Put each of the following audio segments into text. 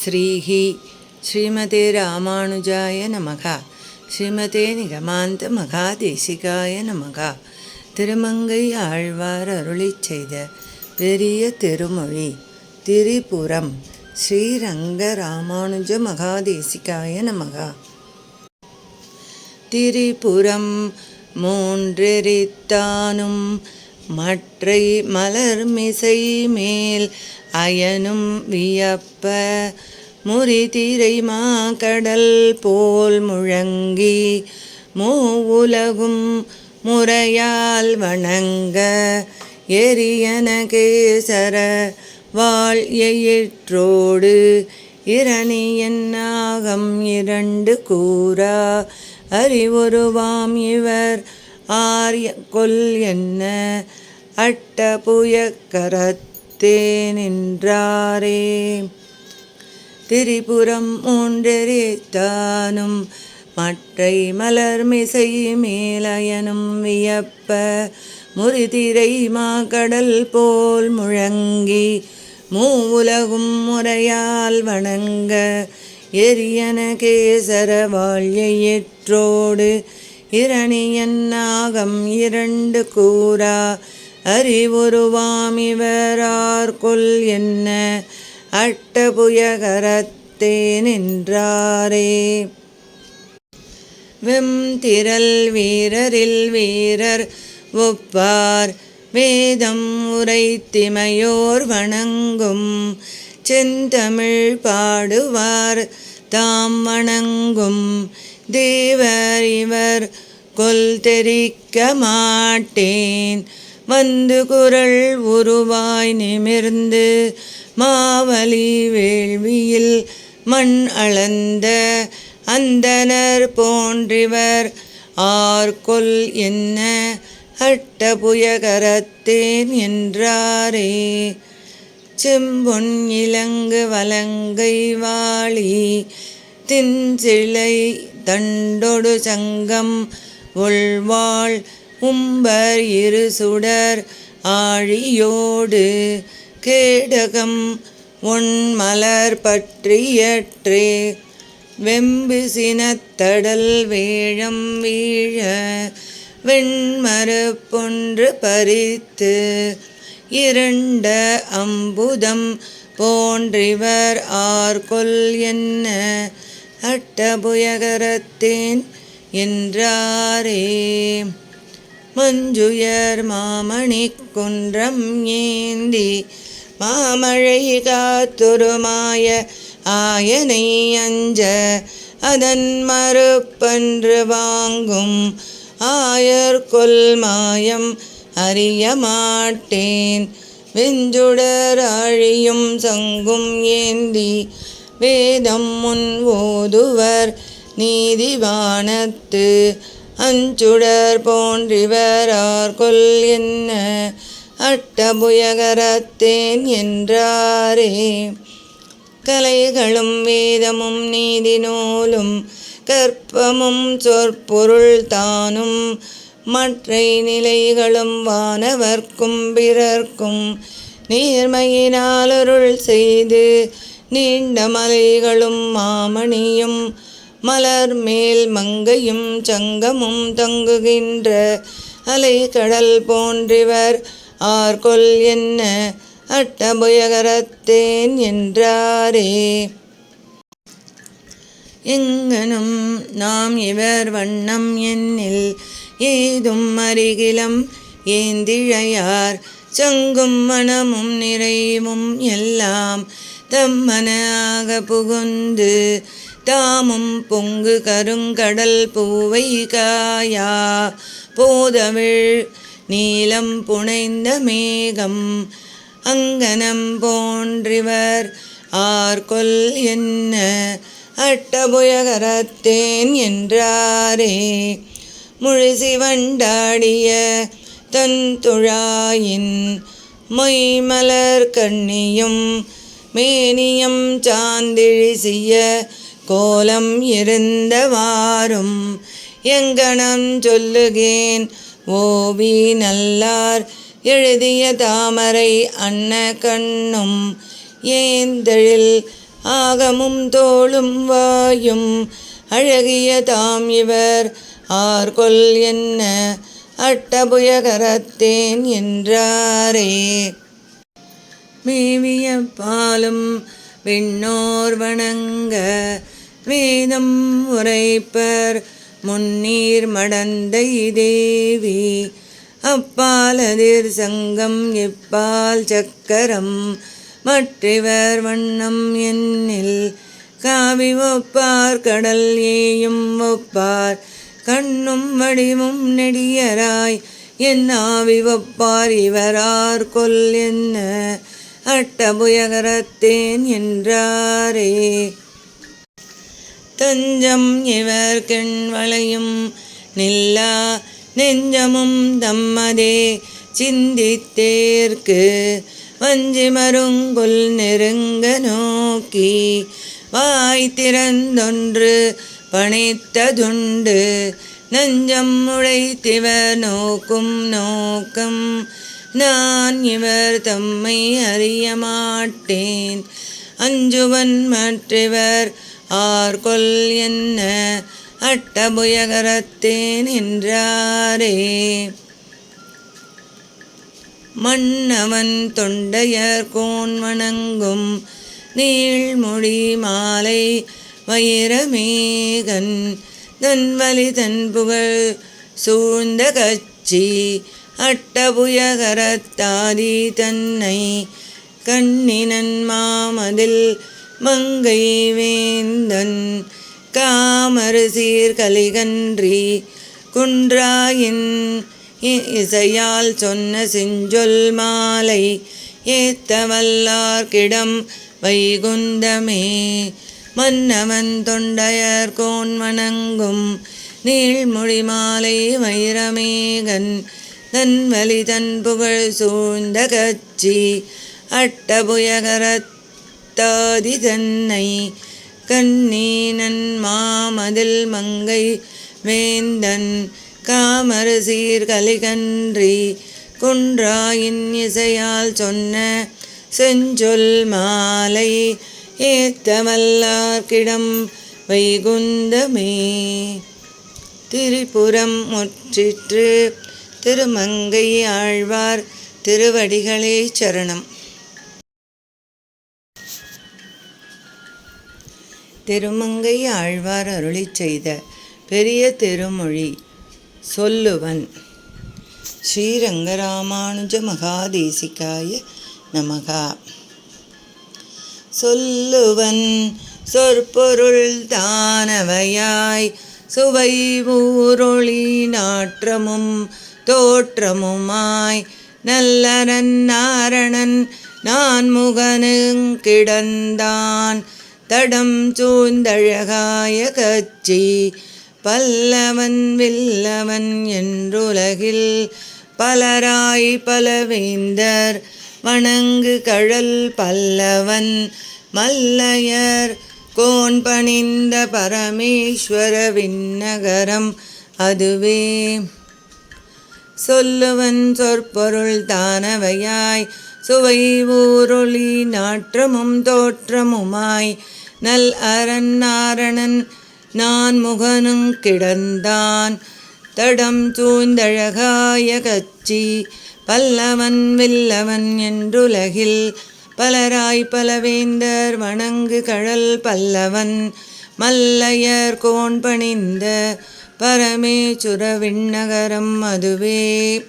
ஸ்ரீஹி ஸ்ரீமதே ராமானுஜாய நமக. ஸ்ரீமதே நிகமாந்த மகாதேசிகாய நமக. திருமங்கை ஆழ்வார் அருளிச் செய்த பெரிய திருமொழி திரிபுரம். ஸ்ரீரங்க ராமானுஜ மகாதேசிகாய நமக. திரிபுரம் மூன்றெரித்தானும் மற்றை மலர்மிசை மேல் அயனும் வியப்ப முறிதிரை மாக்கடல் போல் முழங்கி மூவுலகும் முறையால் வணங்க எரியன கேசர வாழ் எயிற்றோடு இரணியன் நாகம் இரண்டு கூறா அறிவுருவாம் இவர் ஆர்ய கொல் என்ன அட்டபுயக்கரத்தே நின்றாரே. திரிபுரம் மூன்றெரித்தானும் மற்றை மலர்மிசை மேலயனும் வியப்ப முறிதிரை மாக்கடல் போல் முழங்கி மூவுலகும் முறையால் வணங்க எரியன கேசர வாழ்யற்றோடு இரணியன் நாகம் இரண்டு கூறா அறிவுருவாம் இவரார் கொல் என்ன அட்டபுயகரத்தே நின்றாரே. வெம்திரள் வீரரில் வீரர் ஒப்பார் வேதம் உரைத்திமையோர் வணங்கும் செந்தமிழ் பாடுவார் தாம் வணங்கும் தேவர் இவர் கொல் தெரிக்க மாட்டேன் வந்து குரல் உருவாய் நிமிர்ந்து மாவலி வேள்வியில் மண் அளந்த அந்தனர் போன்றிவர் ஆர்கொல் என்ன அட்டபுயகரத்தேன் என்றாரே. செம்பொன் இலங்கு வலங்கை வாளி தின்சிலை தண்டொடு சங்கம் உள்வாள் உம்பர் இரு சுடர் ஆழியோடு கேடகம் ஒன் மலர் பற்றியற்றே வெம்பு சினத்தடல் வேழம் வீழ வெண்மரப்பொன்று பறித்து இரண்ட அம்புதம் போன்றிவர் ஆர்கொல் என்ன அட்டபுயகரத்தேன் என்றாரே. மஞ்சுயர் மாமணி குன்றம் ஏந்தி மாமழை காத்துருமாய ஆயனை அஞ்ச அதன் மறுப்பன்று வாங்கும் ஆயர்கொல் மாயம் அறிய மாட்டேன் வெஞ்சுடர் ஆழியும் சங்கும் ஏந்தி வேதம் முன் ஓதுவர் நீதிவானத்து அஞ்சுடர் போன்றிவர் ஆர்கொல் என்ன அட்டபுயகரத்தேன் என்றாரே. கலைகளும் வேதமும் நீதி நூலும் கற்பமும் சொற்பொருள் தானும் மற்றை நிலைகளும் வானவர்க்கும் பிறர்க்கும் நேர்மையினால் அருள் செய்து நீண்ட மலைகளும் மாமணியும் மலர் மேல் மங்கையும் சங்கமும் தங்குகின்ற அலைக்கடல் போன்றிவர் ஆர்கொல் என்ன அட்டபுயகரத்தேன் என்றாரே. எங்கனும் நாம் இவர் வண்ணம் என்னில் ஏதும் அருகிலம் ஏந்திழையார் சங்கும் மனமும் நிறைவும் எல்லாம் தம்மனாக புகுந்து தாமும் பொங்கு கருங்கடல் பூவை காயா போதமிழ் நீலம் புனைந்த மேகம் அங்கனம் போன்றிவர் ஆர்கொல் என்ன அட்டபுயகரத்தேன் என்றாரே. முழுசி வண்டாடிய தன் துழாயின் மொய்மலர் கண்ணியும் மேனியம் சாந்திழிசிய கோலம் இருந்தவாறும் எங்கனம் சொல்லுகேன் ஓவி நல்லார் எழுதிய தாமரை அன்ன கண்ணும் ஏந்தெழில் ஆகமும் தோளும் வாயும் அழகிய தாம் இவர் ஆர்கொல் என்ன அட்டபுயகரத்தேன் என்றாரே. மேவிய பாலும் விண்ணோர் வணங்க வேதம் உரைப்பர் முன்னீர் மடந்தை தேவி அப்பாலதிர் சங்கம் இப்பால் சக்கரம் மற்றிவர் வண்ணம் என்னில் காவி ஒப்பார் கடல் ஏயும் ஒப்பார் கண்ணும் வடிவும் நெடியராய் என் ஆவி ஒப்பார் இவரார் கொல் என்ன அட்டபுயகரத்தேன் என்றாரே. தஞ்சம் இவர் கெண்வளையும் நில்லா நெஞ்சமும் தம்மதே சிந்தித்தேற்கு வஞ்சி மருங்குல் நெருங்க நோக்கி வாய் திறந்தொன்று பணித்ததுண்டு நஞ்சம் உழைத்திவர் நோக்கும் நோக்கம் நான் இவர் தம்மை அறிய மாட்டேன் அஞ்சுவன் மற்றவர் ஆர்கொல் என்ன அட்டபுயகரத்தேன் என்றாரே. மன்னவன் தொண்டையர் கோன் வணங்கும் நீள்மொழி மாலை வைரமேகன் தன்வலி தன் புகழ் சூழ்ந்த கச்சி அட்டபுயகரத்தாதி தன்னை கண்ணினன் மாமதில் மங்கை வேந்தன் காமரு சீர்கலிகன்றி குன்றாயின் இசையால் சொன்ன செஞ்சொல் மாலை ஏத்தவல்லார்கிடம் வைகுந்தமே. மன்னவன் தொண்டையர் கோன் வணங்கும் நீள்மொழி மாலை வைரமேகன் தன்வலி தன் புகழ் சூழ்ந்த கச்சி அட்டபுயகரத்தாதி தன்னை கண்ணீனன் மாமதில் மங்கை வேந்தன் காமரு சீர்கலிகன்றி குன்றாயின் இசையால் சொன்ன செஞ்சொல் மாலை ஏத்தவல்லார்கிடம் வைகுந்தமே. திரிபுரம் முற்றிற்று. திருமங்கை ஆழ்வார் திருவடிகளே சரணம். திருமங்கை ஆழ்வார் அருளிச் செய்த பெரிய திருமொழி சொல்லுவன். ஸ்ரீரங்கராமானுஜ மகாதேசிகாய நமகா. சொல்லுவன் சொற்பொருள் தானவையாய் சுவை ஊரொளி நாற்றமும் தோற்றமுமாய் நல்லரன் நாரணன் நான் முகனுங் கிடந்தான் தடம் சூழ்ந்தழகாய கச்சி பல்லவன் வில்லவன் என்றுலகில் பலராய் பலவேந்தர் வணங்கு கழல் பல்லவன் மல்லையர் கோன் பணிந்த பரமேஸ்வர விண்ணகரம் அதுவே. சொல்லுவன் சொற்பொருள் தானவையாய் சுவை ஊரொளி நாற்றமும் தோற்றமுமாய் நல் அரண் நாரணன் நான் முகனுங் கிடந்தான் தடம் சூழ்ந்தழகாய கச்சி பல்லவன் வில்லவன் என்றுலகில் பலராய் பலவேந்தர் வணங்கு கழல் பல்லவன் மல்லையர் கோன் பணிந்த பரமேசுர விண்ணகரம் அதுவே.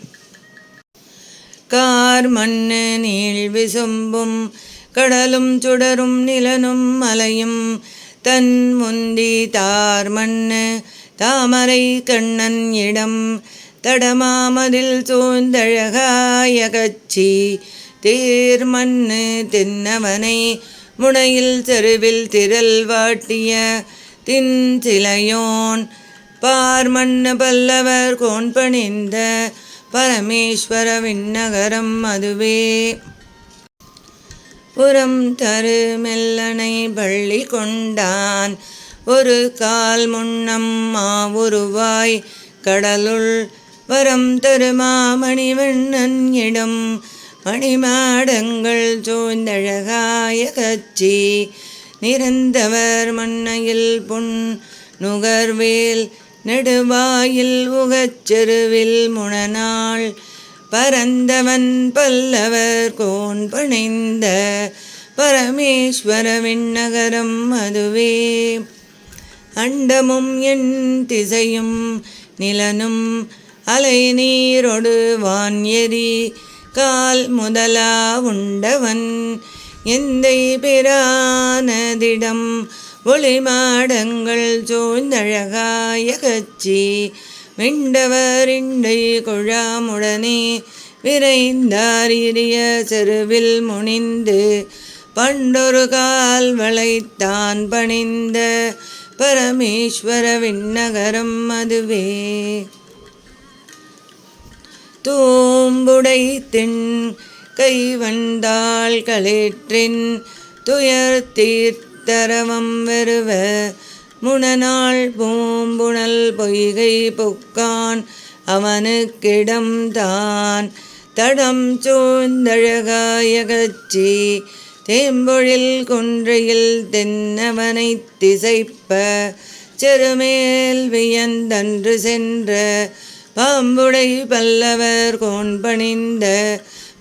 கார் மண்ணு நீள் விசும்பும் கடலும் சுடரும் நிலனும் மலையும் தன் முந்தி தார் மண்ணு தாமரை கண்ணன் இடம் தடமாமதில் சூழ்ந்தழகாய கச்சி தேர் மண்ணு தென்னவனை முனையில் செருவில் திரள் வாட்டிய தின் சிலையோன் பார் மண்ணு பல்லவர் கோன் பணிந்த பரமேஸ்வர விண்ணகரம் அதுவே. புறம் தரு மெல்லனை பள்ளி கொண்டான் ஒரு கால் முன்னம் மாவுருவாய் கடலுள் வரம் தருமாமணிவண்ணன் இடம் மணிமாடங்கள் சூழ்ந்தழகாய கச்சி நிறந்தவர் மண்ணையில் பொன் நுகர்வேல் நெடுவாயில் உகச்செருவில் முனநாள் பரந்தவன் பல்லவர் கோன் பணிந்த பரமேஸ்வர விண்ணகரம் அதுவே. அண்டமும் என் திசையும் நிலனும் அலை நீரொடு வான் எரி கால் முதலா உண்டவன் எந்தை பிரானதிடம் ஒளிமாடங்கள் சூழ்ந்தழகாய கச்சி விண்டவர் இண்டை குழாமுடனே விரைந்தாரிய செருவில் முனிந்து பண்டொரு கால் வளைத்தான் பணிந்த பரமேஸ்வர விண்ணகரம் அதுவே. தூம்புடை திண் கைவந்தாள் களிற்றின் துயர் தீர்த்தரவம் வெறுவ முனநாள் பூம்புணல் பொய்கை புக்கான் அவனுக்கிடம் தான் தடம் சூழ்ந்தழகாய கச்சி தேம்பொழில் கொன்றையில் தென்னவனை திசைப்ப செருமேல் வியந்தன்று சென்ற பாம்புடை பல்லவர் கோன் பணிந்த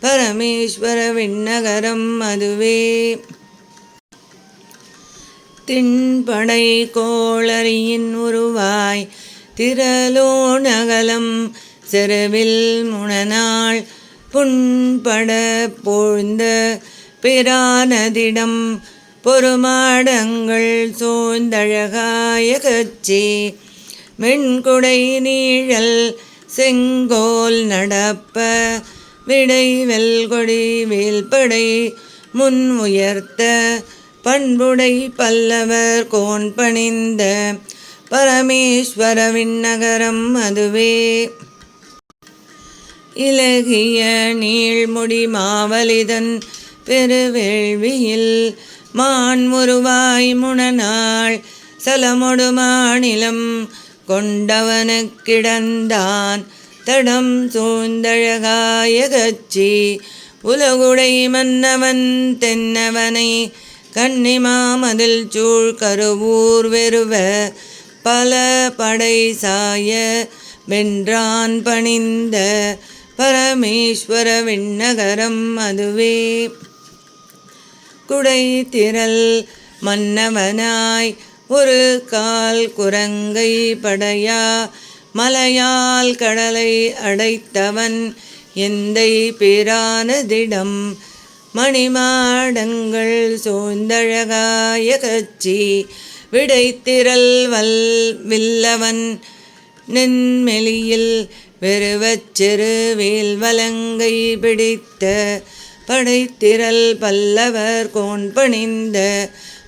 பரமேஸ்வர விண்ணகரம் அதுவே. திண்படை கோளரியின் உருவாய் திரலோனகலம் செருவில் முனநாள் புண்பட போழ்ந்த பிரானதிடம் பொறுமாடங்கள் சூழ்ந்தழகாய கச்சி மென்குடை நீழல் செங்கோல் நடப்ப விடை வெல்கொடி வேல்படை முன் உயர்த்த பண்புடை பல்லவர் கோன் பணிந்த பரமேஸ்வர விண்ணகரம் அதுவே. இலகிய நீள்முடி மாவலிதன் பெருவேள்வியில் மான் உருவாய் முனநாள் சலமொடு மாநிலம் கொண்டவனுக்கிடந்தான் தடம் சூழ்ந்தழகாய கச்சி உலகுடை மன்னவன் தென்னவனை கன்னிமாமதில் சூழ் கருவூர் வெறுவ பல படை சாய வென்றான் பணிந்த பரமேஸ்வர விண்ணகரம் அதுவே. குடை திரள் மன்னவனாய் ஒரு கால் குரங்கை படையா மலையால் கடலை அடைத்தவன் எந்தை பிரானதிடம் மணிமாடங்கள் சூழ்ந்தழகாய கச்சி விடைத்திரள் வில்லவன் நென்மெலியில் வெறுவச்செரு வேல் வலங்கை பிடித்த படைத்திரள் பல்லவர் கோன் பணிந்த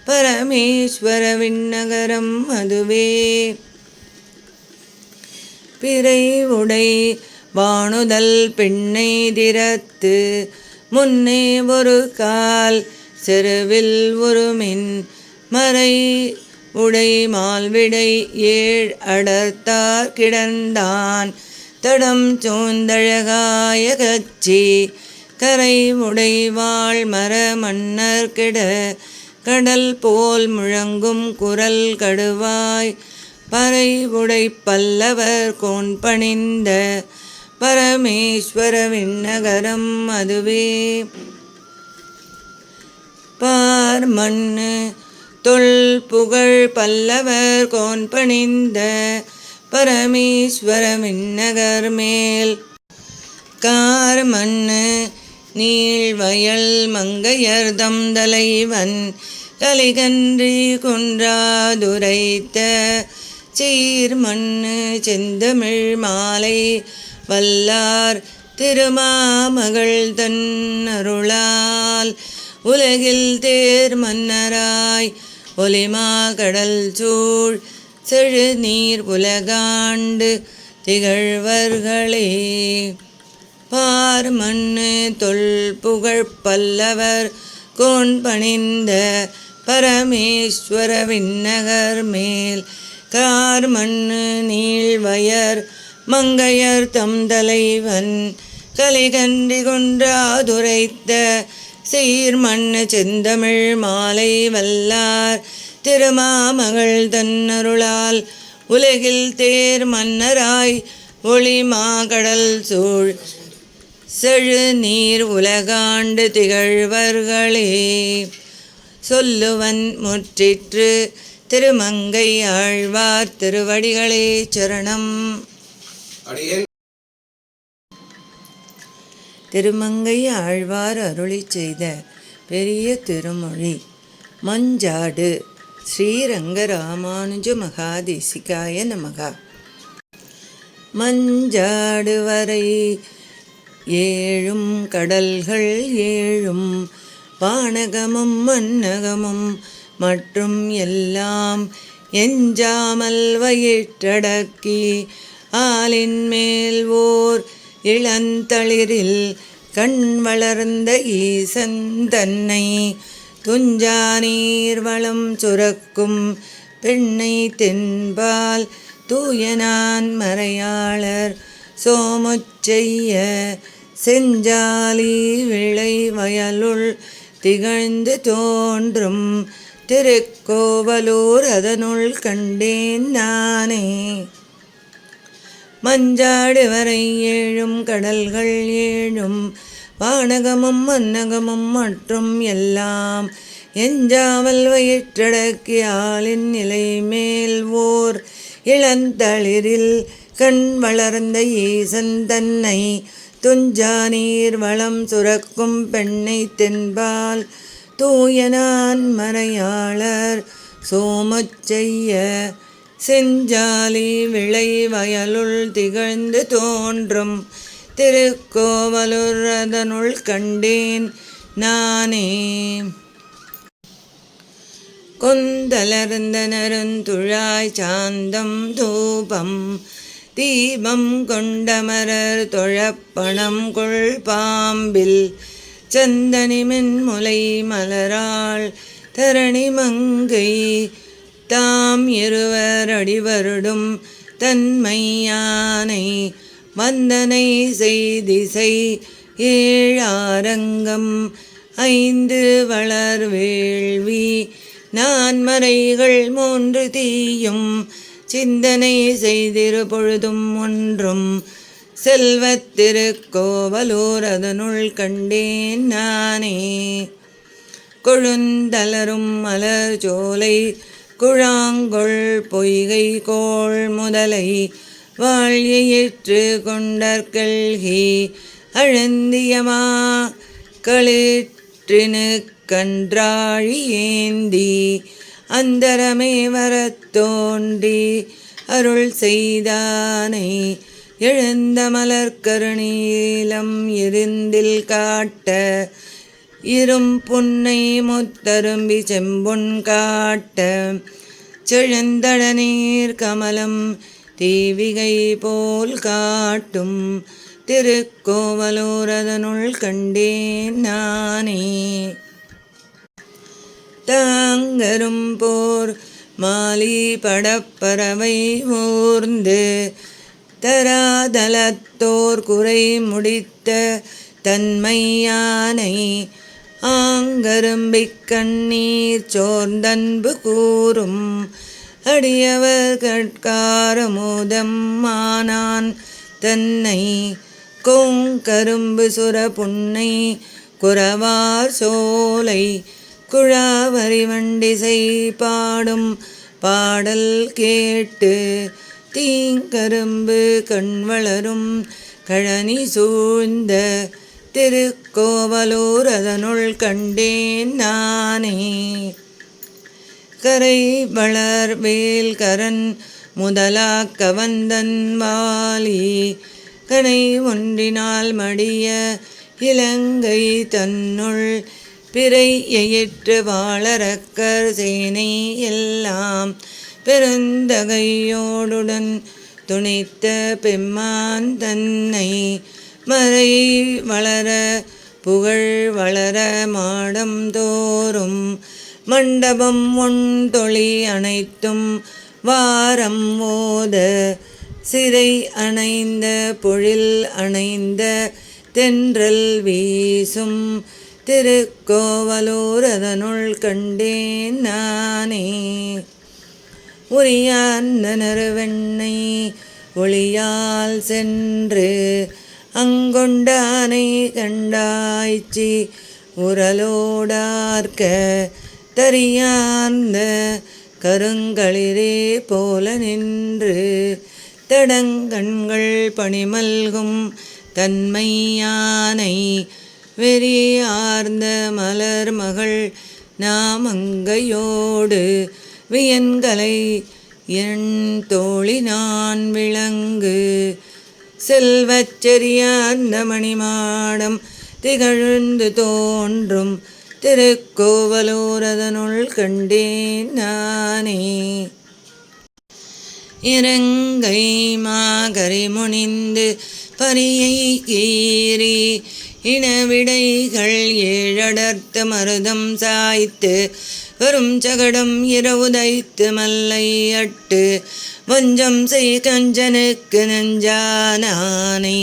பரமேஸ்வர விண்ணகரம் அதுவே. பிறை உடை வாணுதல் பெண்ணை திறத்து முன்னே ஒரு கால் செருவில் ஒருமின் மறை உடை மால்விடை ஏழ் அடர்த்தார் கிடந்தான் தடம் சூழ்ந்தழகாய கச்சி கரை உடை வாழ் மர மன்னர் கிட கடல் போல் முழங்கும் குரல் கடுவாய் பறை உடை பல்லவர் கோன் பணிந்த பரமேஸ்வர விண்ணகரம் அதுவே. பார் மண்ணு தொல் புகழ் பல்லவர் கோன் பணிந்த பரமேஸ்வர விண்ணகர் மேல் கார் மண்ணு நீள்வயல் மங்கையர்தம் தலைவன் கலிகன்றி குன்றாதுரைத்த சீர்மண்ணு செந்தமிழ் மாலை வல்லார் திருமாமகள் தன் அருளால் உலகில் தேர் மன்னராய் ஒலிமா கடல் சூழ் செழு நீர் உலகாண்டு திகழ்வர்களே. பார் மண்ணு தொல் புகழ் பல்லவர் கோன் பணிந்த பரமேஸ்வர விண்ணகர் மேல் கார் மண்ணு நீள்வயர் மங்கையர் தம் தலைவன் கலிகன்றி கொன்றாதுரைத்த சீர்மண்ணு செந்தமிழ் மாலை வல்லார் திருமாமகள் தன்னருளால் உலகில் தேர் மன்னராய் ஒளிமா கடல் சூழ் செழு நீர் உலகாண்டு திகழ்வர்களே. சொல்லுவன் முற்றிற்று. திருமங்கை ஆழ்வார் திருவடிகளே சரணம். திருமங்கை ஆழ்வார் அருளி செய்த பெரிய திருமொழி. மஞ்சாடு. ஸ்ரீரங்க ராமானுஜ மகாதேசிகாய நமகா. மஞ்சாடு வரை ஏழும் கடல்கள் ஏழும் வானகமும் மன்னகமும் மற்றும் எல்லாம் எஞ்சாமல் வயிற்றடக்கி ஆலின் மேல் ஓர் இளந்தளிரில் கண் வளர்ந்த ஈசன் தன்னை துஞ்சா நீர் வளம் சுரக்கும் பெண்ணை தென்பால் தூயனான் மறையாளர் சோமுச்செய்ய செஞ்சாலி விளை வயலுள் திகழ்ந்து தோன்றும் திருக்கோவலூர் அதனுள் கண்டேன் நானே. மஞ்சாடு வரை ஏழும் கடல்கள் ஏழும் வானகமும் மன்னகமும் மற்றும் எல்லாம் எஞ்சாமல் வயிற்றடக்கி ஆளின் நிலை மேல் ஓர் இளந்தளிரில் கண் வளர்ந்த ஈசன் தன்னை துஞ்சா நீர் வளம் சுரக்கும் பெண்ணை தென்பால் தூயனான் மறையாளர் சோமச்செய்ய செஞ்சாலி விளை வயலுள் திகழ்ந்து தோன்றும் திருக்கோவலூர் அதனுள் கண்டேன் நானே. கொந்தலர்ந்த நருந்துழாய் சாந்தம் தூபம் தீபம் கொண்டமரர் தொழப்பணம் கொள் பாம்பில் சந்தனிமென் முலை மலராள் தரணி மங்கை தாம் இருவர் அடிவருடும் தன்மையானை வந்தனை செய்திசை ஏழாரங்கம் ஐந்து வளர் வேள்வி நான்மறைகள் மூன்று தீயும் சிந்தனை செய்திரு பொழுதும் ஒன்றும் செல்வத்திருக்கோவலூர் அதனுள் கண்டேன் நானே. கொழுந்தலரும் மலர் சோலை குழாங்கொள் பொய்கை கோள் முதலை வாழியிற்று கொண்டற்கல்கி அழுந்தியமா களிற்றினு கன்றாழி ஏந்தி அந்தரமே வரத் தோன்றி அருள் செய்தானை எழுந்த மலர்கருணீலம் இருந்தில் காட்ட இரும் புன்னை முத்தரும்பி செம்பொன் காட்ட செழுந்தட நீர் கமலம் தீவிகை போல் காட்டும் திருக்கோவலூர் அதனுள் கண்டேன் நானே. தாங்கரும் போர் மாலி படப்பறவை ஊர்ந்து தராதலத்தோர் குறை முடித்த தன்மையானை ஆங்கரும்பிக் கண்ணீர் சோர்ந்தன்பு கூறும் அடியவர் கட்காரமோதம் மானான் தன்னை கோங்கரும்பு சுர புன்னை குறவார் சோலை குழாவரி வண்டிசை பாடும் பாடல் கேட்டு தீங்கரும்பு கண் வளரும் கழனி சூழ்ந்த திருக்கோவலூர் அதனுள் கண்டேன் நானே. கரை வளர் வேல் கரன் முதலாக்க வந்தன் வாலி கனை ஒன்றினால் மடிய இலங்கை தன்னுள் பிறை எயிற்று வாழறக்கர் சேனை எல்லாம் பெருந்தகையோடுடன் துணித்த பெம்மான் தன்னை மறை வளர புகழ் வளர மாடம் தோறும் மண்டபம் ஒன்றொளி அனைத்தும் வாரம் ஓத சிறை அணைந்த பொழில் அணைந்த தென்றல் வீசும் திருக்கோவலூர் அதனுள் கண்டேன் நானே. உரியார்ந்த நறுவெண்ணை ஒளியால் சென்று அங்கொண்டானை கண்டாய்ச்சி உரலோடார்க்க தரியார்ந்த கருங்களிரே போல நின்று தடங்கண்கள் பணிமல்கும் தன்மையானை வெறியார்ந்த மலர் மகள் நாமங்கையோடு வியன்கலை என் தோழி நான் விளங்கு செல்வச் செறியார்ந்த மணிமாடம் திகழ்ந்து தோன்றும் திருக்கோவலூர் அதனுள் கண்டேன் நானே. இறங்கை மாகரி முனிந்து பரியை கீறி இனவிடைகள் ஏழடர்த்த மருதம் சாய்த்து வரும் சகடம் இரவுதைத்து மல்லை அட்டு வஞ்சம் செய் கஞ்சனுக்கு நெஞ்சானானை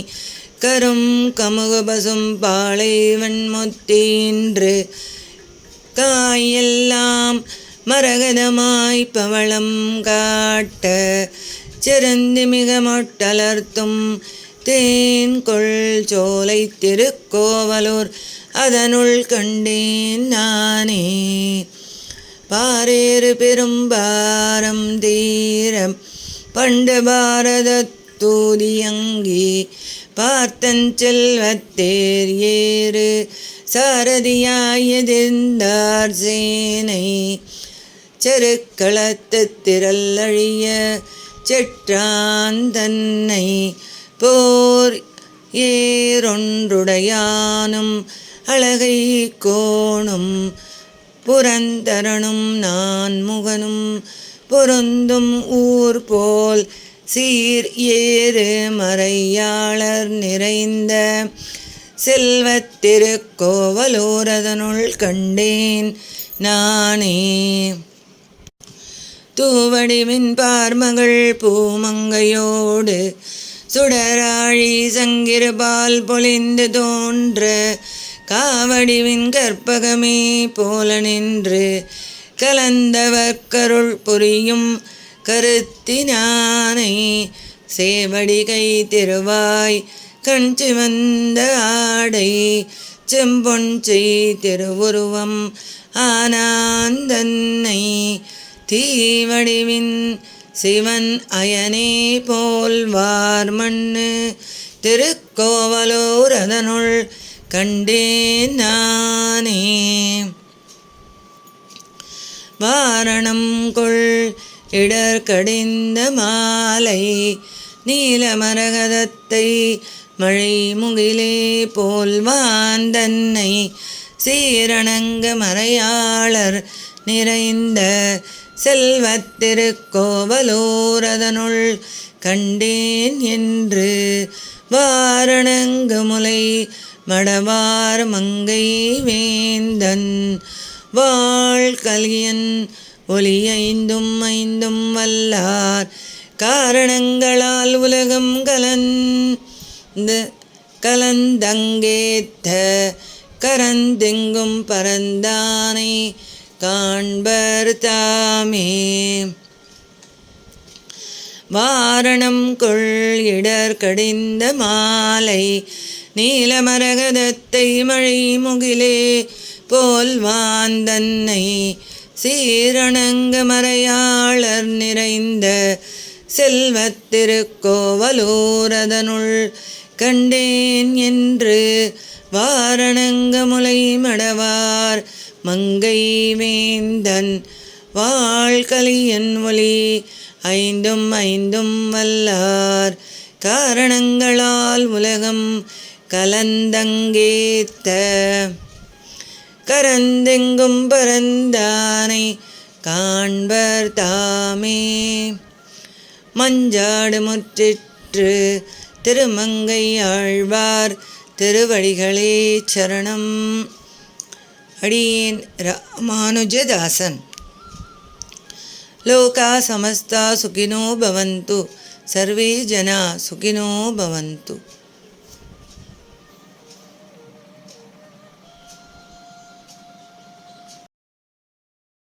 கரும் கமுகு பசும் பாளை வெண்முத்தீன்று காயெல்லாம் மரகதமாய் பவளம் காட்ட சிறந்தி மிக மொட்டலர்த்தும் தேன்கொள் சோலை திருக்கோவலூர் அதனுள் கண்டேன் நானே. பாரேறு பெரும்பாரம் தீரம் பண்டு பாரத தூதியங்கி பார்த்தன் செல்வத்தேர் ஏறு சாரதியாயதிர்ந்தார் சேனை செருக்களத்து திரளழிய செற்றான் தன்னை போர் ஏறொன்றுடையானும் அழகை கோணும் புரந்தரனும் நான் முகனும் பொருந்தும் ஊர் போல் சீர் ஏறு மறையாளர் நிறைந்த செல்வத்திருக்கோவலூர் அதனுள் கண்டேன் நானே. தூவடிவின் பார்மகள் பூமங்கையோடு சுடராழி சங்கிருபால் பொலிந்து தோன்ற காவடிவின் கற்பகமே போல நின்று கலந்தவர்க்கருள் புரியும் கருத்தினானை சேவடிகை திருவாய் கண் சிவந்த ஆடை செம்பொன் செய் திருவுருவம் ஆனாந்தன்னை தீவடிவின் சிவன் அயனே போல்வார் மண்ணு திருக்கோவலூர் அதனுள் கண்டேன் நானே. வாரணம் கொள் இடர் கடிந்த மாலை நீலமரகதத்தை மழை முகிலே போல்வாந்தன்னை சீரணங்க மறையாளர் நிறைந்த செல்வத்திருக்கோவலூர் அதனுள் கண்டேன் என்று வாரணங்கு முலை மடவார் மங்கை வேந்தன் வாழ்கலியன் ஒளி ஐந்தும் ஐந்தும் வல்லார் காரணங்களால் உலகம் கலந்தங்கேத்த கரந்தெங்கும் பரந்தானை காண்பர் தாமே. வாரணம் கொள் இடர் கடிந்த மாலை நீலமரகதத்தை மழை முகிலே போல்வாந்தன்னை சீரணங்க மறையாளர் நிறைந்த செல்வத்திருக்கோவலூர் அதனுள் கண்டேன் என்று வாரணங்க முலை மடவார் மங்கை வேந்தன் வாழ்கலியன் ஒளி ஐந்தும் ஐந்தும் வல்லார் காரணங்களால் உலகம் கலந்தங்கேத்த கரந்தெங்கும் பரந்தானை காண்பர் தாமே. மஞ்சாடு முற்றிற்று திருமங்கை ஆழ்வார் திருவடிகளே சரணம். அடியேன் ராமானுஜதாசன். லோகா சமஸ்தா சுகினோ பவந்து, சர்வே ஜனா சுகினோ பவந்து.